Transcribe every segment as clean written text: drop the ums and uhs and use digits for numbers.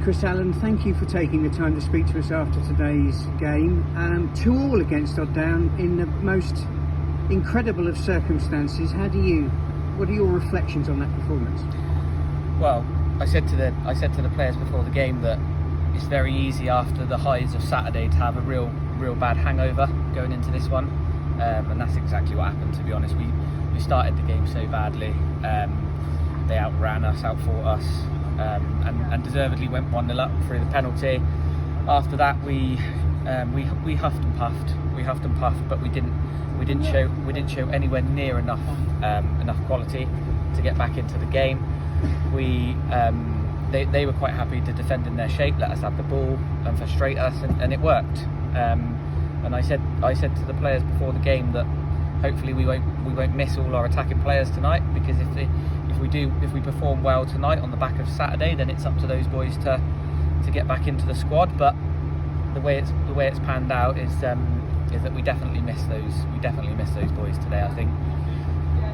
Chris Allen, thank you for taking the time to speak to us after today's game. 2-2 against Odd Down in the most incredible of circumstances. What are your reflections on that performance? Well, I said to the players before the game that it's very easy after the highs of Saturday to have a real bad hangover going into this one, and that's exactly what happened. To be honest, we started the game so badly. They outran us, outfought us, and deservedly went 1-0 up through the penalty. After that, we huffed and puffed, but we didn't show anywhere near enough quality to get back into the game. They were quite happy to defend in their shape, let us have the ball and frustrate us, and it worked. And I said to the players before the game that hopefully we won't miss all our attacking players tonight, because if we perform well tonight on the back of Saturday, then it's up to those boys to get back into the squad. But the way it's panned out is that we definitely miss those boys today. I think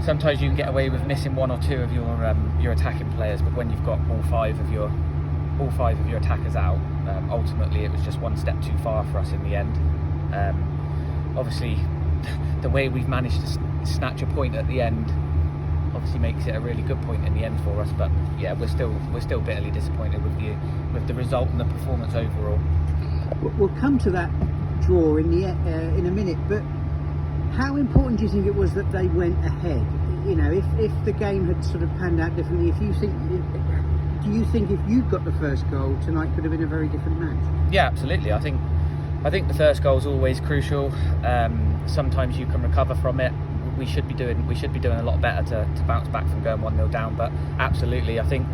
sometimes you can get away with missing one or two of your attacking players, but when you've got all five of your attackers out, ultimately it was just one step too far for us in the end. Obviously, the way we've managed to snatch a point at the end obviously makes it a really good point in the end for us. But yeah, we're still bitterly disappointed with the result and the performance overall. We'll come to that draw in a minute, but how important do you think it was that they went ahead? You know, if the game had sort of panned out differently, do you think if you'd got the first goal tonight could have been a very different match? Yeah, absolutely. I think the first goal is always crucial. Sometimes you can recover from it. We should be doing a lot better to bounce back from going 1-0 down. But absolutely, I think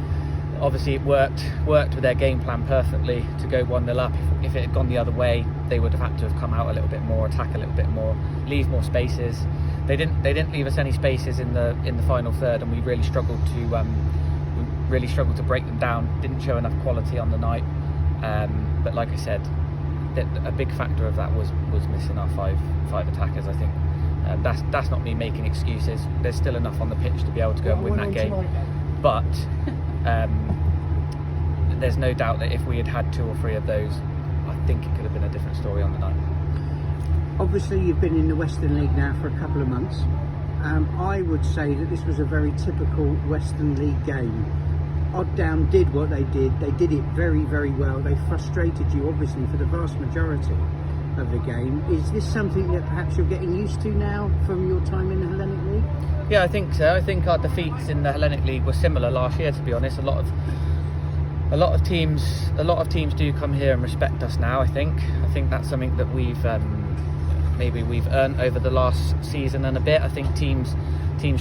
obviously it worked with their game plan perfectly to go 1-0 up. If it had gone the other way, they would have had to have come out a little bit more, attack a little bit more, leave more spaces. They didn't leave us any spaces in the final third, and we really struggled to break them down. Didn't show enough quality on the night. But like I said, a big factor of that was missing our five attackers. I think that's not me making excuses. There's still enough on the pitch to be able to go and win that game. But there's no doubt that if we had had 2 or 3 of those, I think it could have been a different story on the night. Obviously, you've been in the Western League now for a couple of months. I would say that this was a very typical Western League game. Odd Down did what they did. They did it very, very well. They frustrated you, obviously, for the vast majority of the game. Is this something that perhaps you're getting used to now from your time in the Hellenic League? Yeah, I think so. I think our defeats in the Hellenic League were similar last year, to be honest. A lot of teams do come here and respect us now. I think that's something that we've earned over the last season and a bit. I think teams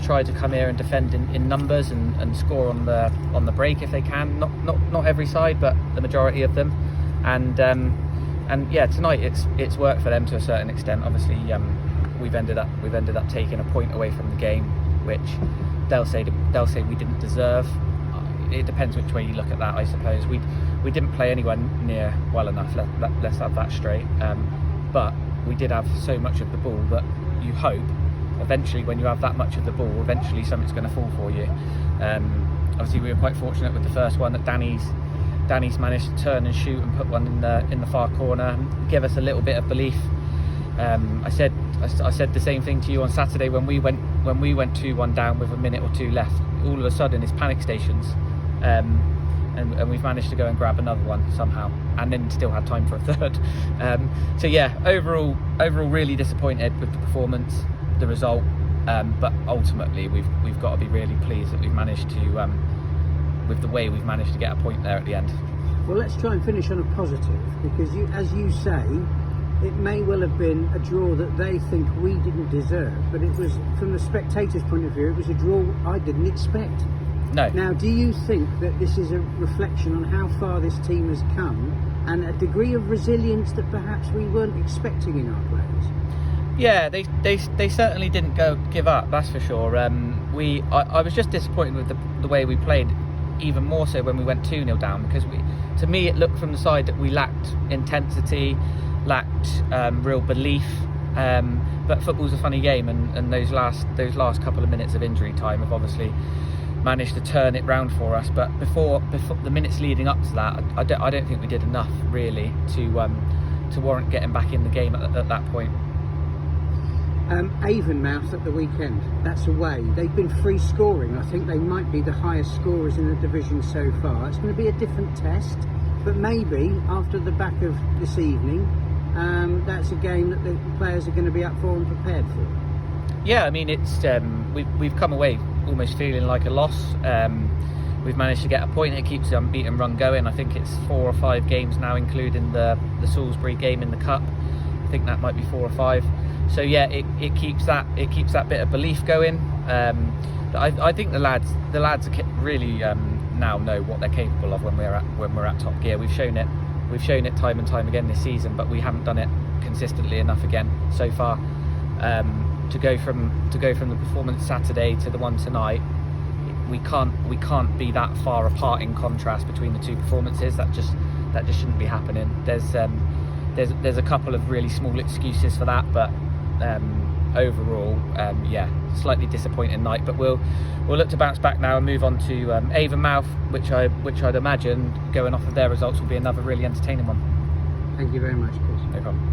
try to come here and defend in numbers and score on the break if they can. Not every side, but the majority of them. And yeah, tonight it's worked for them to a certain extent. Obviously, we've ended up taking a point away from the game, which they'll say we didn't deserve. It depends which way you look at that, I suppose. We didn't play anyone near well enough. Let's have that straight. But we did have so much of the ball that you hope eventually, when you have that much of the ball, eventually something's going to fall for you. Obviously, we were quite fortunate with the first one that Danny's managed to turn and shoot and put one in the far corner and give us a little bit of belief. I said the same thing to you on Saturday when we went 2-1 down with a minute or 2 left. All of a sudden, it's panic stations, and we've managed to go and grab another one somehow, and then still had time for a third. So yeah, overall, really disappointed with the performance, the result, but ultimately we've got to be really pleased that we've managed to, with the way we've managed to get a point there at the end. Well, let's try and finish on a positive, because as you say, it may well have been a draw that they think we didn't deserve, but it was, from the spectators' point of view, it was a draw I didn't expect. No. Now, do you think that this is a reflection on how far this team has come and a degree of resilience that perhaps we weren't expecting in our players? Yeah, they certainly didn't give up, that's for sure. I was just disappointed with the way we played, even more so when we went 2-0 down, because to me it looked from the side that we lacked intensity, lacked real belief. But football's a funny game, and those last couple of minutes of injury time have obviously managed to turn it round for us. But before the minutes leading up to that, I don't think we did enough really to warrant getting back in the game at that point. Avonmouth at the weekend, that's away. They've been free scoring. I think they might be the highest scorers in the division so far. It's going to be a different test, but maybe after the back of this evening, that's a game that the players are going to be up for and prepared for. Yeah, I mean, it's we've come away almost feeling like a loss. We've managed to get a point. It keeps the unbeaten run going. I think it's 4 or 5 games now, including the Salisbury game in the cup. I think that might be 4 or 5. So yeah, it keeps that bit of belief going. I think the lads really now know what they're capable of when we're at top gear. We've shown it time and time again this season, but we haven't done it consistently enough again so far. To go from the performance Saturday to the one tonight, we can't be that far apart in contrast between the two performances. That just shouldn't be happening. There's a couple of really small excuses for that, but overall, slightly disappointing night. But we'll look to bounce back now and move on to Avonmouth, which I'd imagine, going off of their results, will be another really entertaining one. Thank you very much, Chris. No problem.